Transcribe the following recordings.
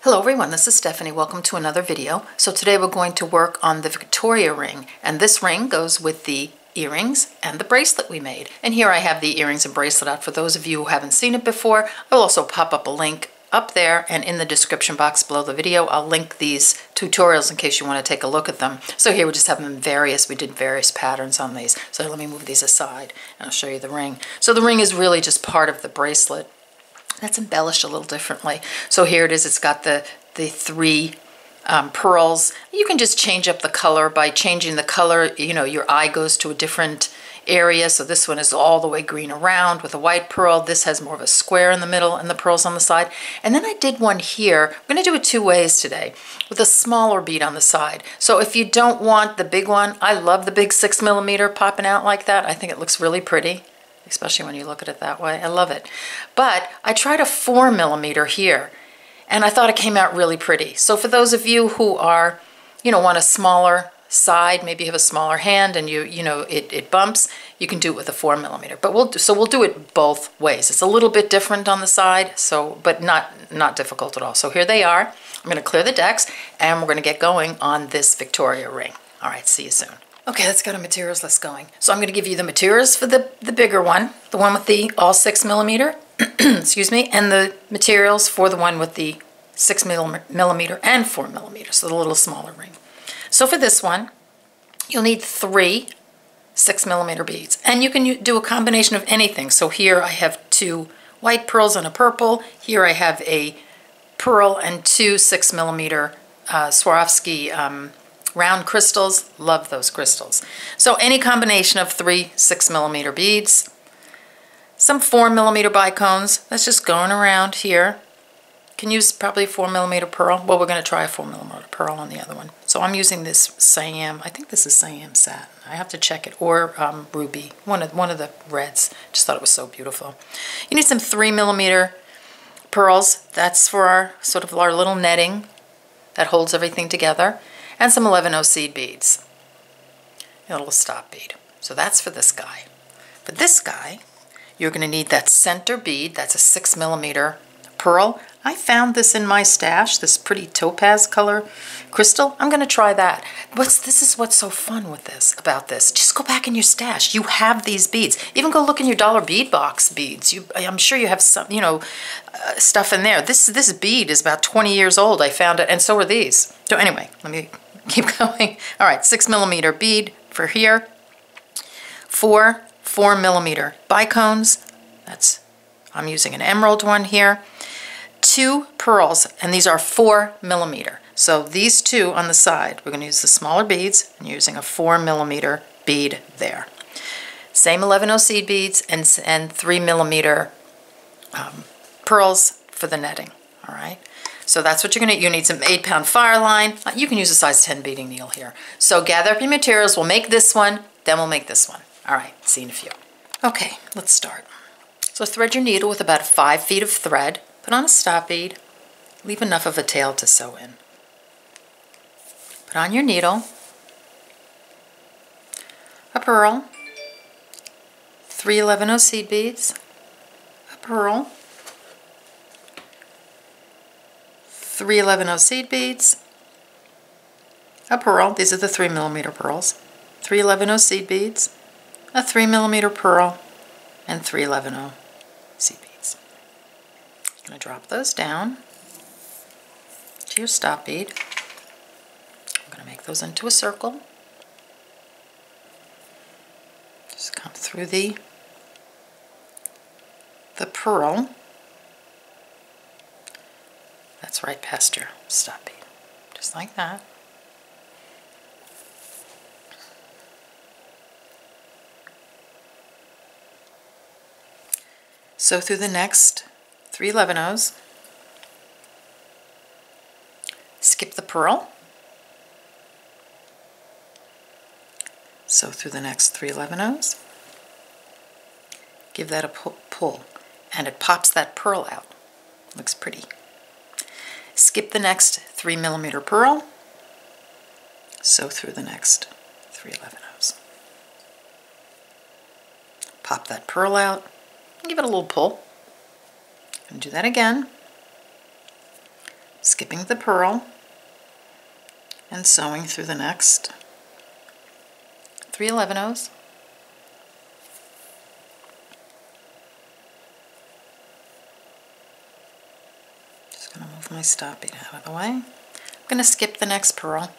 Hello everyone, this is Stephanie. Welcome to another video. So today we're going to work on the Victoria ring, and this ring goes with the earrings and the bracelet we made. And here I have the earrings and bracelet out for those of you who haven't seen it before. I'll also pop up a link up there and in the description box below the video. I'll link these tutorials in case you want to take a look at them. So here we just have them in we did various patterns on these. So let me move these aside and I'll show you the ring. So the ring is really just part of the bracelet. That's embellished a little differently. So here it is. It's got the three pearls. You can just change up the color by changing the color. You know, your eye goes to a different area. So this one is all the way green around with a white pearl. This has more of a square in the middle and the pearls on the side. And then I did one here. I'm going to do it two ways today with a smaller bead on the side. So if you don't want the big one, I love the big 6mm popping out like that. I think it looks really pretty, especially when you look at it that way. I love it. But I tried a 4mm here, and I thought it came out really pretty. So for those of you who are, want a smaller side, maybe you have a smaller hand and it bumps, you can do it with a 4mm. But we'll do it both ways. It's a little bit different on the side, but not difficult at all. So here they are. I'm going to clear the decks, and we're going to get going on this Victoria ring. All right, see you soon. Okay, let's go to materials list going. So I'm going to give you the materials for the bigger one, the one with the all 6mm, excuse me, and the materials for the one with the 6mm and 4mm, so the little smaller ring. So for this one, you'll need 3 6mm beads, and you can do a combination of anything. So here I have 2 white pearls and a purple. Here I have a pearl and 2 6mm Swarovski round crystals. Love those crystals. So any combination of 3 6mm beads, some 4mm bicones. That's just going around here. Can use probably a 4mm pearl. Well, we're going to try a 4mm pearl on the other one. So I'm using this Siam. I think this is Siam Satin. I have to check it. Or ruby. One of the reds. Just thought it was so beautiful. You need some 3mm pearls. That's for our little netting that holds everything together. And some 11/0 seed beads, a little stop bead. So that's for this guy. For this guy, you're going to need that center bead. That's a 6mm pearl. I found this in my stash, this pretty topaz color crystal. I'm going to try that. This is what's so fun with about this. Just go back in your stash. You have these beads. Even go look in your dollar bead box beads. I'm sure you have some, stuff in there. This bead is about 20 years old. I found it, and so are these. So anyway, let me keep going. All right, 6mm bead for here. 4 4mm bicones. I'm using an emerald one here. 2 pearls, and these are 4mm. So these 2 on the side, we're going to use the smaller beads, and you're using a 4mm bead there. Same 11/0 seed beads and 3mm pearls for the netting. All right. So that's what you need some 8-pound Fireline. You can use a size 10 beading needle here. So gather up your materials. We'll make this one, then we'll make this one. All right, see you in a few. Okay, let's start. So thread your needle with about 5 feet of thread. Put on a stop bead. Leave enough of a tail to sew in. Put on your needle. A pearl. 3 11/0 seed beads. A pearl. 3 11/0 seed beads, a pearl. These are the 3mm pearls. 3 11/0 seed beads, a 3mm pearl, and 3 11/0 seed beads. I'm going to drop those down to your stop bead. I'm going to make those into a circle. Just come through the pearl. That's right past your stop bead, just like that. Sew through the next 3 11/0s. Skip the pearl. Sew through the next 3 11/0s. Give that a pull, and it pops that pearl out. Looks pretty. Skip the next 3mm pearl, sew through the next 3 11/0s. Pop that pearl out, and give it a little pull. And do that again. skipping the pearl and sewing through the next 3 11/0s. Just going to move my stop bead out of the way. I'm going to skip the next pearl.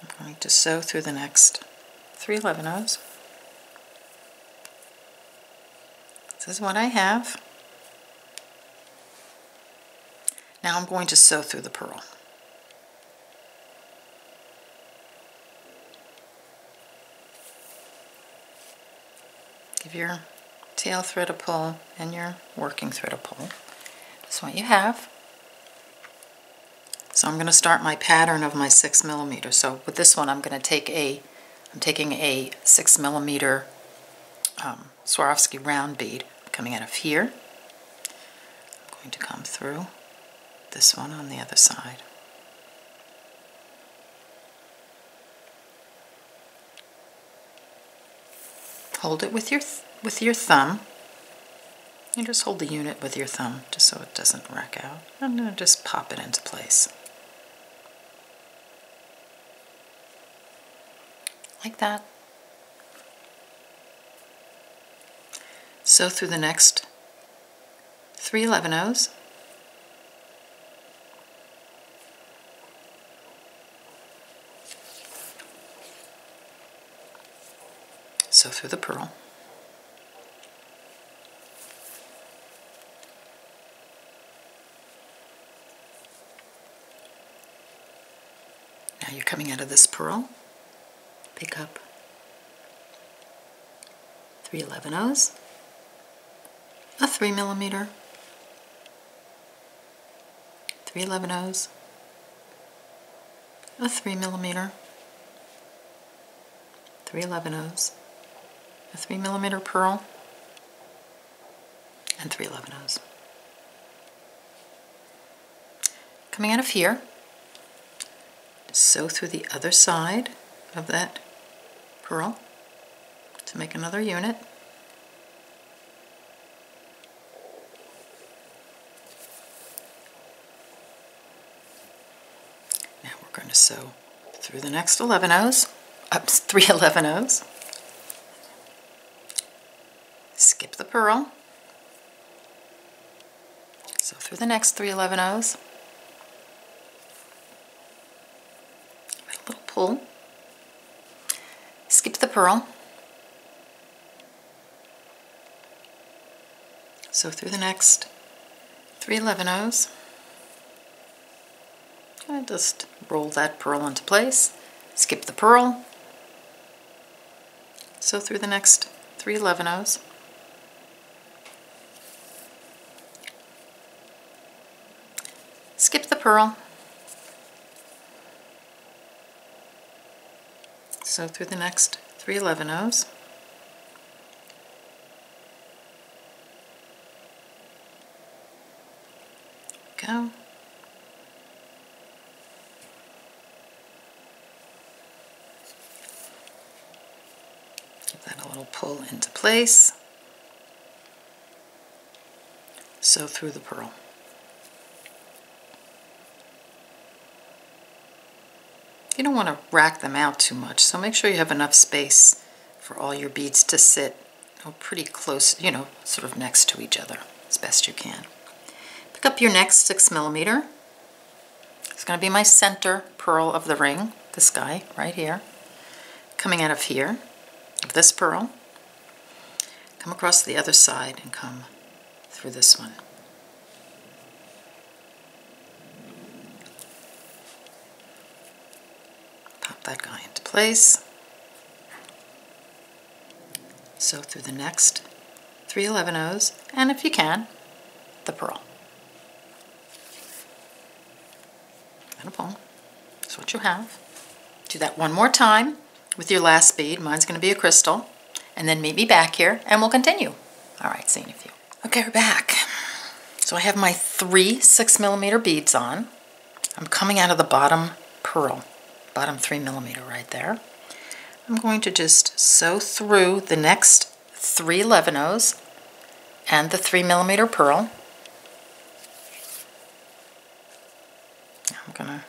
I'm going to sew through the next 3 11/0s. This is what I have. Now I'm going to sew through the pearl. Give your tail thread a pull and your working thread a pull. That's what you have. So I'm going to start my pattern of my 6 millimeter. So with this one, I'm taking a 6 millimeter Swarovski round bead coming out of here. I'm going to come through this one on the other side. Hold it with your thumb. You just hold the unit with your thumb just so it doesn't rack out. And then just pop it into place. Like that. Sew through the next 3 11/0s. Sew through the pearl. Now you're coming out of this pearl. Pick up 3 11/0s, a 3 millimeter, 3 11/0s, a 3 millimeter, 3 11/0s, a 3 millimeter pearl, and 3 11/0s. Coming out of here, sew through the other side of that pearl to make another unit. Now we're going to sew through the next 11/0s, up 3 11/0s. Skip the pearl. Sew through the next 3 11/0s. A little pull. Skip the pearl. Sew through the next 3 11/0s. And just roll that pearl into place. Skip the pearl. Sew through the next 3 11/0s. Skip the pearl. Sew through the next 3 11/0s. Go. Give that a little pull into place. Sew through the pearl. You don't want to rack them out too much, so make sure you have enough space for all your beads to sit pretty close, sort of next to each other as best you can. Pick up your next 6 millimeter. It's going to be my center pearl of the ring, this guy right here. Coming out of here, of this pearl, come across the other side and come through this one. Pop that guy into place. Sew through the next 3 11/0s, and if you can, the pearl. And a pull. That's what you have. Do that one more time with your last bead. Mine's going to be a crystal. And then meet me back here and we'll continue. All right, see you in a few. Okay, we're back. So I have my 3 6 millimeter beads on. I'm coming out of the bottom pearl, bottom 3 millimeter right there. I'm going to just sew through the next 3 11/0s and the 3 millimeter pearl. I'm gonna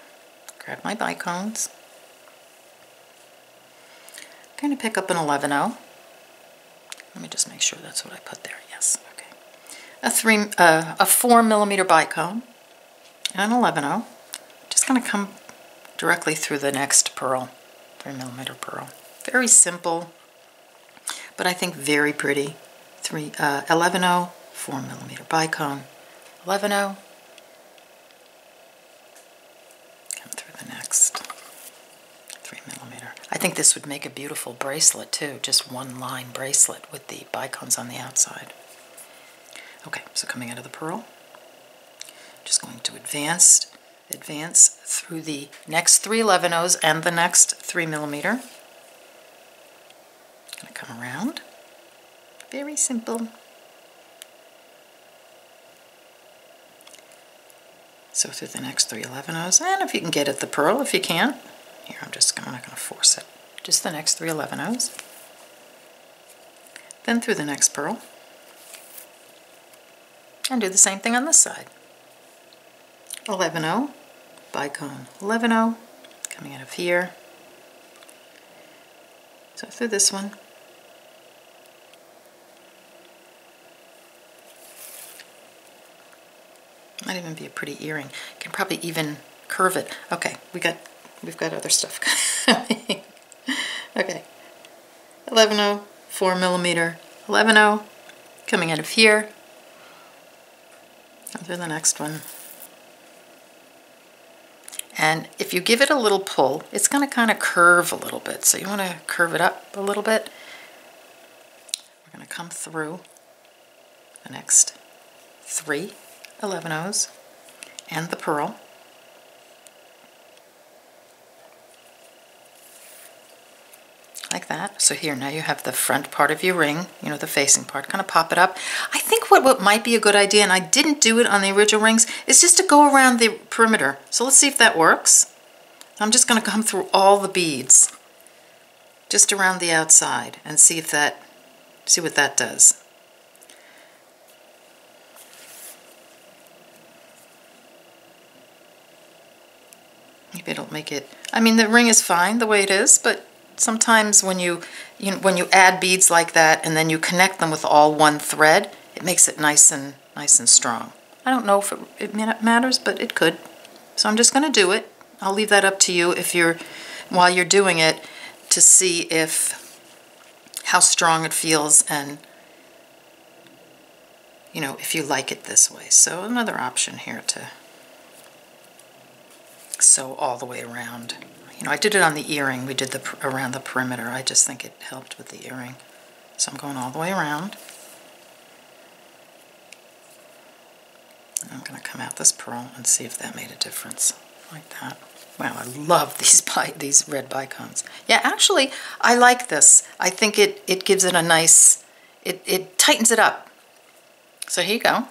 grab my bicones. I'm going to pick up an 11-0. Let me just make sure that's what I put there. Yes, okay. A 4mm bicone and an 11-0. Just going to come directly through the next pearl, 3mm pearl. Very simple, but I think very pretty. 11-0, 4mm bicone, 11-0. Come through the next 3mm. I think this would make a beautiful bracelet too, just one line bracelet with the bicones on the outside. Okay, so coming out of the pearl, just going to advance through the next 3 11-0s and the next 3mm. Going to come around. Very simple. So through the next 3 11-0s, and if you can get at the pearl, if you can. Here, I'm not going to force it. Just the next 3 11-0s. Then through the next pearl. And do the same thing on this side. 11-0, bicone, 11-0, coming out of here. So through this one. Might even be a pretty earring. You can probably even curve it. Okay, we've got other stuff coming. Okay, 11-0, 4mm, 11-0, coming out of here. Go through the next one. And if you give it a little pull, it's going to kind of curve a little bit. So you want to curve it up a little bit. We're going to come through the next 3 11-0s and the pearl. Like that. So here now you have the front part of your ring, you know, the facing part. Kind of pop it up. I think what might be a good idea, and I didn't do it on the original rings, is just to go around the perimeter. So let's see if that works. I'm just going to come through all the beads, just around the outside, and see what that does. Maybe it'll make it. I mean, the ring is fine the way it is, but sometimes when you add beads like that and then you connect them with all one thread, it makes it nice and strong. I don't know if it matters, but it could. So I'm just going to do it. I'll leave that up to you while you're doing it, to see how strong it feels and if you like it this way. So another option here to sew all the way around. I did it on the earring. We did around the perimeter. I just think it helped with the earring. So I'm going all the way around. And I'm going to come out this pearl and see if that made a difference. Like that. Wow, I love these red bicones. Yeah, actually, I like this. I think it gives it a nice, it tightens it up. So here you go.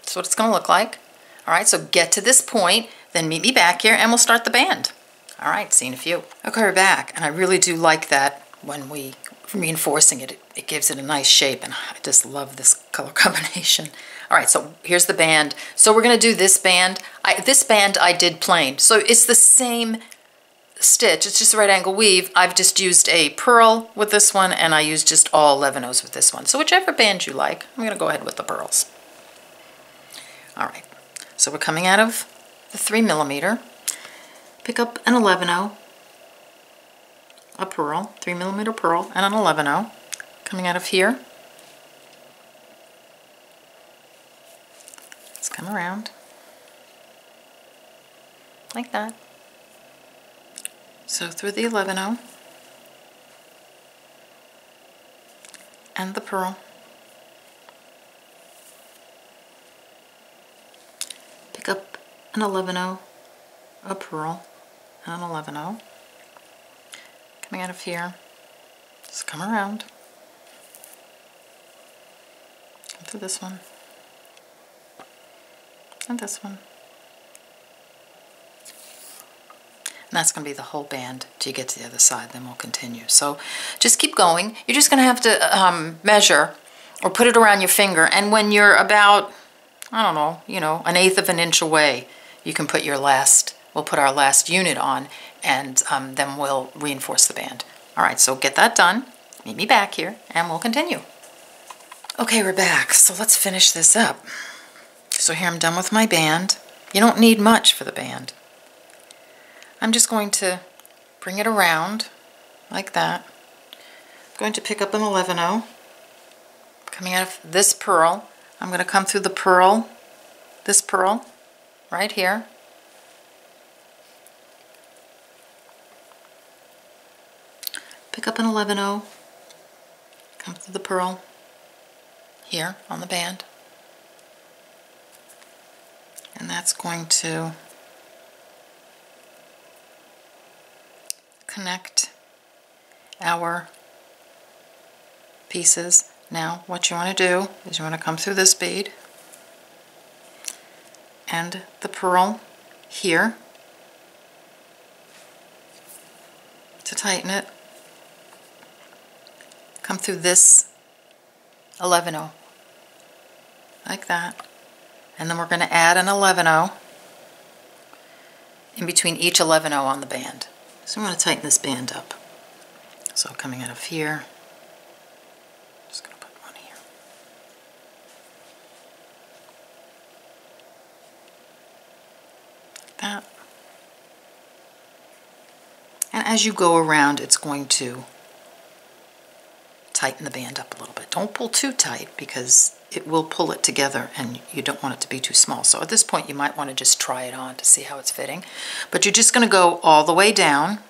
That's what it's going to look like. All right, so get to this point, then meet me back here, and we'll start the band. All right, see you in a few. Okay, we're back, and I really do like that when we reinforcing it. It gives it a nice shape, and I just love this color combination. All right, so here's the band. So we're going to do this band. This band I did plain, so it's the same stitch. It's just a right angle weave. I've just used a pearl with this one, and I used just all 11-0s with this one. So whichever band you like, I'm going to go ahead with the pearls. All right, so we're coming out of the 3mm. Pick up an 11-0, a pearl, 3mm pearl, and an 11-0 coming out of here. Let's come around like that. So through the 11-0 and the pearl. Pick up an 11-0, a pearl, and an 11-0. Coming out of here, just come around. Come through this one. And this one. And that's going to be the whole band till you get to the other side, then we'll continue. So just keep going. You're just going to have to measure or put it around your finger, and when you're about, I don't know, 1/8 of an inch away, you can put your last we'll put our last unit on, and then we'll reinforce the band. All right, so get that done. Meet me back here, and we'll continue. Okay, we're back, so let's finish this up. So here I'm done with my band. You don't need much for the band. I'm just going to bring it around like that. I'm going to pick up an 11-0. Coming out of this pearl, I'm going to come through the pearl, this pearl, right here. Pick up an 11-0, come through the pearl, here on the band. And that's going to connect our pieces. Now what you want to do is you want to come through this bead and the pearl here to tighten it. Come through this 11-0 like that, and then we're going to add an 11-0 in between each 11-0 on the band. So I'm going to tighten this band up. So coming out of here, just going to put one here. Like that. And as you go around, it's going to tighten the band up a little bit. Don't pull too tight because it will pull it together and you don't want it to be too small. So at this point you might want to just try it on to see how it's fitting. But you're just going to go all the way down,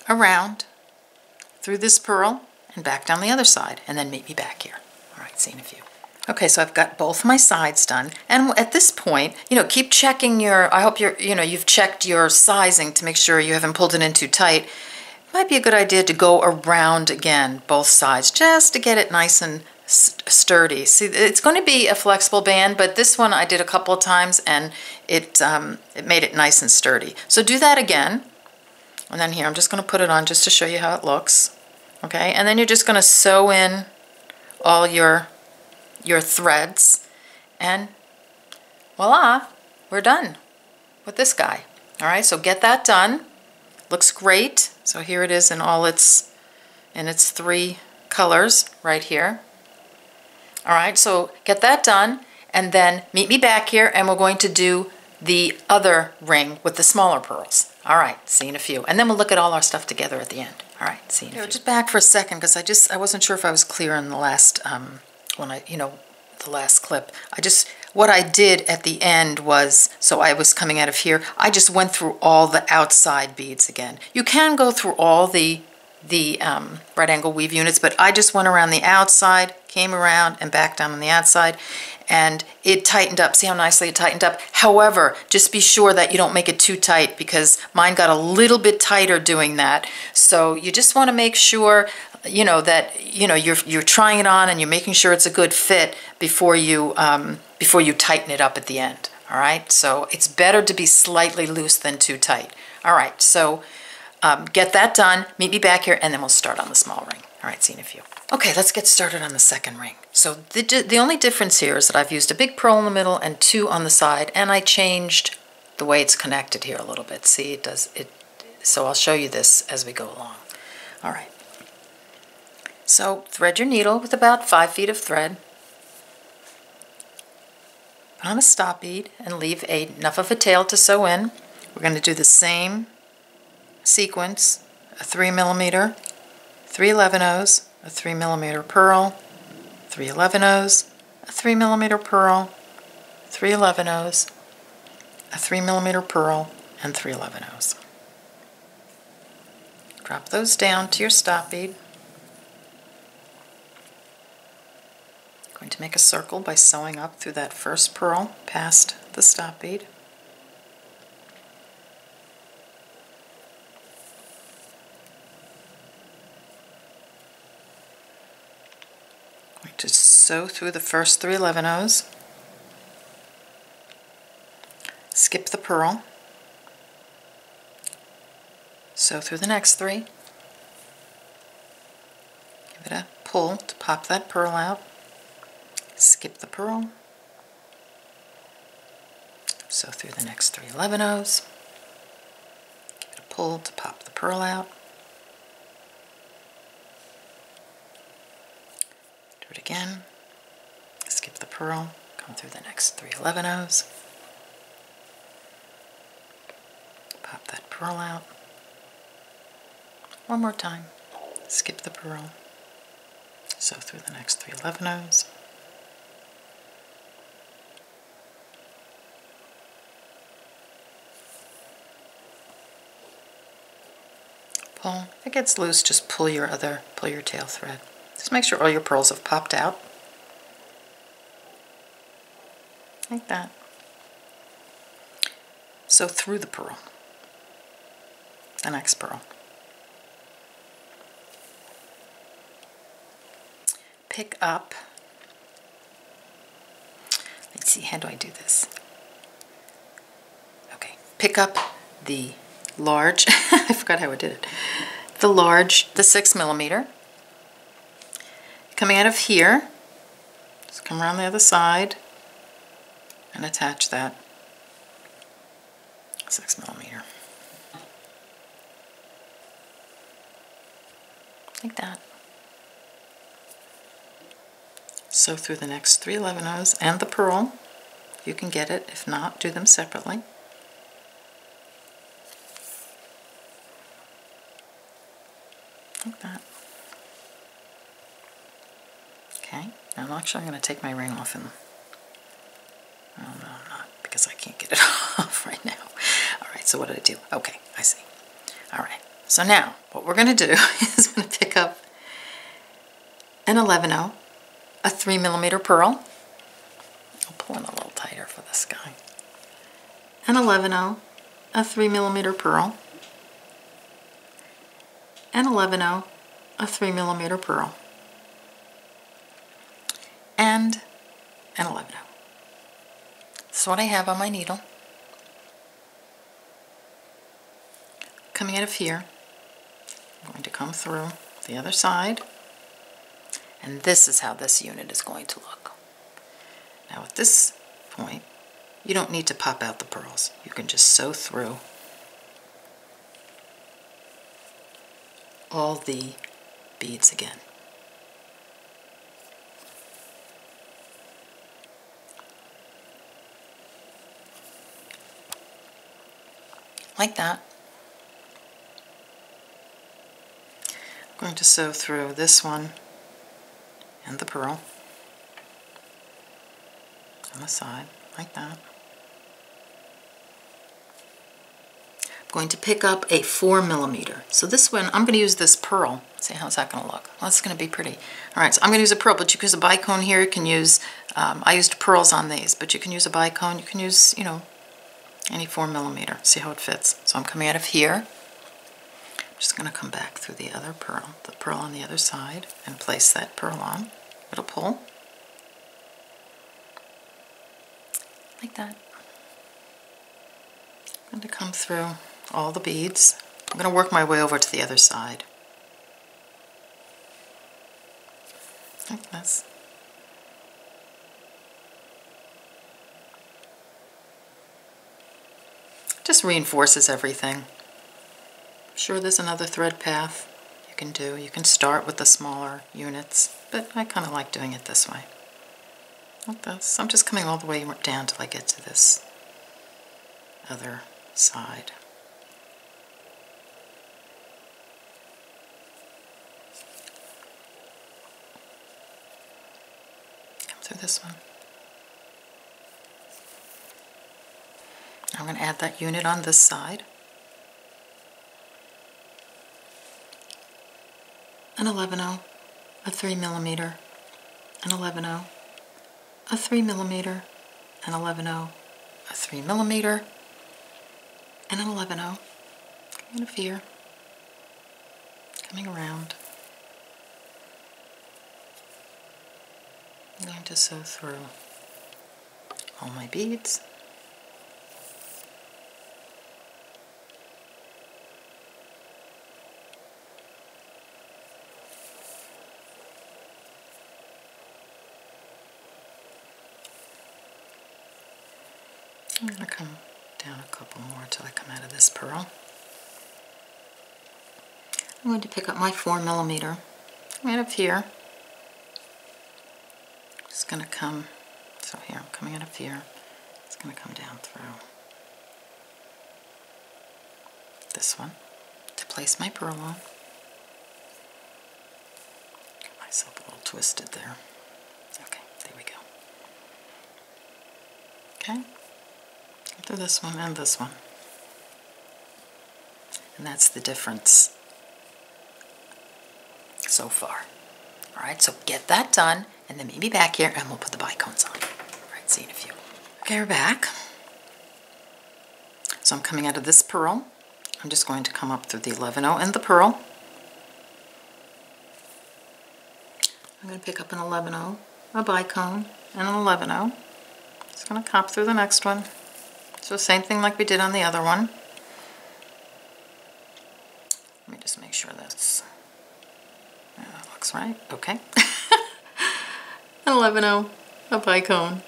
around, through this pearl, and back down the other side, and then meet me back here. All right, see you in a few. Okay, so I've got both my sides done, and at this point, keep checking your, I hope you've checked your sizing to make sure you haven't pulled it in too tight. It might be a good idea to go around again, both sides, just to get it nice and sturdy. See, it's going to be a flexible band, but this one I did a couple of times, and it made it nice and sturdy. So do that again, and then here, I'm just going to put it on just to show you how it looks. Okay, and then you're just going to sew in all your threads, and voila, we're done with this guy. All right, so get that done. Looks great. So here it is in all its three colors right here. All right, so get that done, and then meet me back here, and we're going to do the other ring with the smaller pearls. All right, see you in a few, and then we'll look at all our stuff together at the end. All right, see you in a few. Just back for a second because I wasn't sure if I was clear in the last the last clip. What I did at the end was, so I was coming out of here, I just went through all the outside beads again. You can go through all the right angle weave units, but I just went around the outside, came around and back down on the outside, and it tightened up. See how nicely it tightened up? However, just be sure that you don't make it too tight because mine got a little bit tighter doing that. So you just want to make sure that you're trying it on and you're making sure it's a good fit before you tighten it up at the end. All right, so it's better to be slightly loose than too tight. All right, so get that done, meet me back here, and then we'll start on the small ring. All right, see you in a few. Okay, let's get started on the second ring. So the only difference here is that I've used a big pearl in the middle and two on the side, and I changed the way it's connected here a little bit. See, it does it. So I'll show you this as we go along. All right. So thread your needle with about 5 feet of thread. Put on a stop bead and leave enough of a tail to sew in. We're going to do the same sequence: a 3mm, 3 11-0s, a 3mm pearl, 3 11-0s, a 3mm pearl, 3 11-0s, a 3mm pearl, and 3 11-0s. Drop those down to your stop bead. Going to make a circle by sewing up through that first pearl past the stop bead. Going to sew through the first 3 11-0s. Skip the pearl. Sew through the next 3. Give it a pull to pop that pearl out. Skip the pearl, Sew through the next 3 11/0s. Give it a pull to pop the pearl out. Do it again. Skip the pearl. Come through the next 3 11/0s. Pop that pearl out. One more time. Skip the pearl. Sew through the next 3 11/0s. Pull. If it gets loose, just pull your tail thread. Just make sure all your pearls have popped out. Like that. Sew through the pearl. The next pearl. Pick up. Let's see, how do I do this? Okay, pick up the large, I forgot how I did it. The 6 millimeter. Coming out of here, just come around the other side and attach that 6 millimeter. Like that. Sew through the next 3 11/0s and the pearl. You can get it. If not, do them separately. Like that. Okay, now I'm actually going to take my ring off and... Oh, no, I'm not, because I can't get it off right now. Alright, so what did I do? Okay, I see. Alright, so now what we're going to do is I'm going to pick up an 11/0, a 3 millimeter pearl. I'll pull in a little tighter for this guy. An 11/0, a 3 millimeter pearl. An 11/0, a 3 millimeter pearl. And an 11/0. This is what I have on my needle. Coming out of here, I'm going to come through the other side, and this is how this unit is going to look. Now at this point, you don't need to pop out the pearls. You can just sew through all the beads again. Like that. I'm going to sew through this one and the pearl on the side, like that. I'm going to pick up a 4 millimeter. So this one, I'm going to use this pearl. See, how's that going to look? Well, it's going to be pretty. All right, so I'm going to use a pearl, but you can use a bicone here. You can use, I used pearls on these, but you can use a bicone. You can use, you know, any 4 millimeter. See how it fits. So I'm coming out of here. I'm just going to come back through the other pearl, the pearl on the other side, and place that pearl on. It'll pull. Like that. I'm going to come through all the beads. I'm going to work my way over to the other side. Like this. Just reinforces everything. I'm sure there's another thread path you can do. You can start with the smaller units, but I kind of like doing it this way. Like this. I'm just coming all the way down till I get to this other side. Come through this one. I'm going to add that unit on this side. An 11/0, a 3 millimeter, an 11/0, a 3 millimeter, an 11/0, a 3 millimeter, and an 11/0. Coming out of here, coming around. I'm going to sew through all my beads. I'm going to come down a couple more till I come out of this pearl. I'm going to pick up my 4mm right up here. Just going to come, so here, I'm coming out of here. It's going to come down through this one to place my pearl on. Get myself a little twisted there. Okay, there we go. Okay, do this one and this one. And that's the difference so far. Alright, so get that done, and then meet me back here and we'll put the bicones on. Alright, see you in a few. Okay, we're back. So I'm coming out of this pearl. I'm just going to come up through the 11-0 and the pearl. I'm going to pick up an 11-0, a bicone, and an 11-0. Just going to cop through the next one. So same thing like we did on the other one. Let me just make sure that's looks right. Okay. An 11-0, a bicone,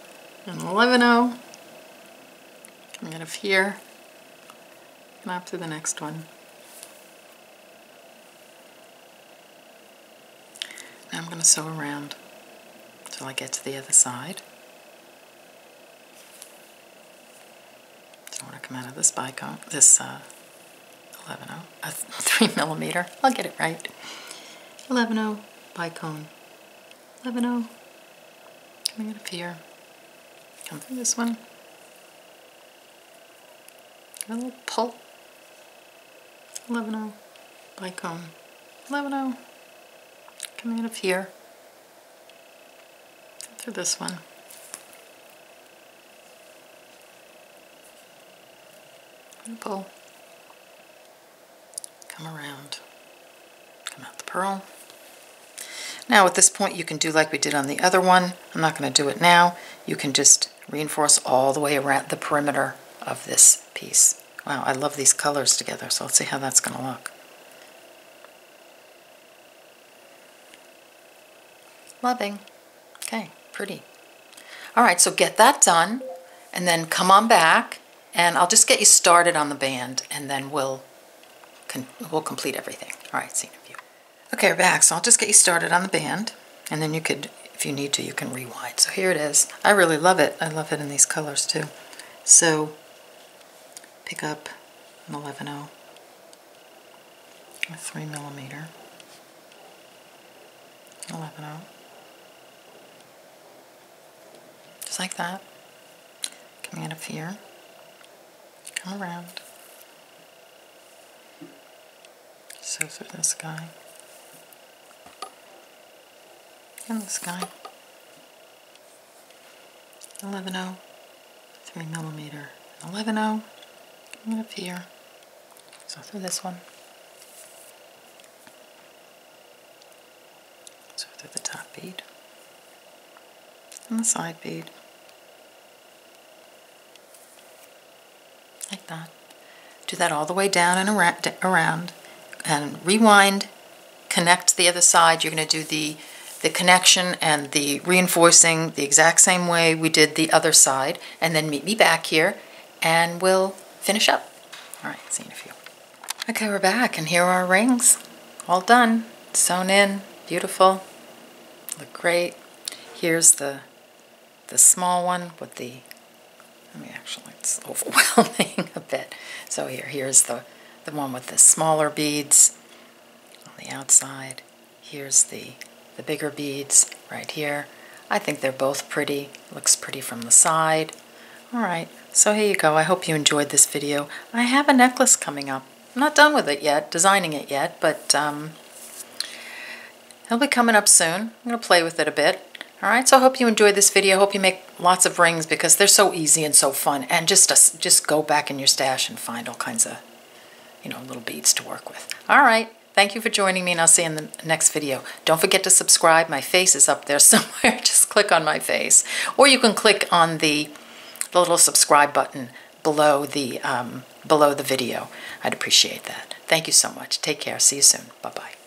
an 11-0. Coming out of here, and up to the next one. Now I'm going to sew around until I get to the other side. So I want to come out of this bicone, this 11-0, a 3mm. I'll get it right. 11-0, bicone, 11-0. Coming out of here. Come through this one. A little pull. 11-0, bicone, 11-0. Coming out of here. Come through this one. And pull. Come around. Come out the pearl. Now at this point you can do like we did on the other one. I'm not going to do it now. You can just reinforce all the way around the perimeter of this piece. Wow, I love these colors together, so let's see how that's going to look. Loving. Okay, pretty. Alright, so get that done, and then come on back, and I'll just get you started on the band, and then we'll complete everything. Alright, see you in a few. Okay, we're back, so I'll just get you started on the band, and then you could, if you need to, you can rewind. So here it is. I really love it. I love it in these colors too. So pick up an 11-0, a 3mm, 11-0, just like that. Coming out of here, come around, sew through this guy, and this guy, 11-0, 3mm, 11-0, coming up here, sew through this one, sew through the top bead, and the side bead, like that. Do that all the way down and around, and rewind, connect the other side. You're going to do the connection and the reinforcing the exact same way we did the other side, and then meet me back here and we'll finish up. Alright, see you in a few. Okay, we're back, and here are our rings. All done, sewn in, beautiful, look great. Here's the small one with the, it's overwhelming a bit. So here's the one with the smaller beads on the outside. Here's the bigger beads right here. I think they're both pretty. Looks pretty from the side. Alright, so here you go. I hope you enjoyed this video. I have a necklace coming up. I'm not done with it yet, designing it yet, but it'll be coming up soon. I'm going to play with it a bit. Alright, so I hope you enjoyed this video. I hope you make lots of rings because they're so easy and so fun. And just go back in your stash and find all kinds of, little beads to work with. Alright, thank you for joining me, and I'll see you in the next video. Don't forget to subscribe. My face is up there somewhere. Just click on my face. Or you can click on the little subscribe button below the video. I'd appreciate that. Thank you so much. Take care. See you soon. Bye-bye.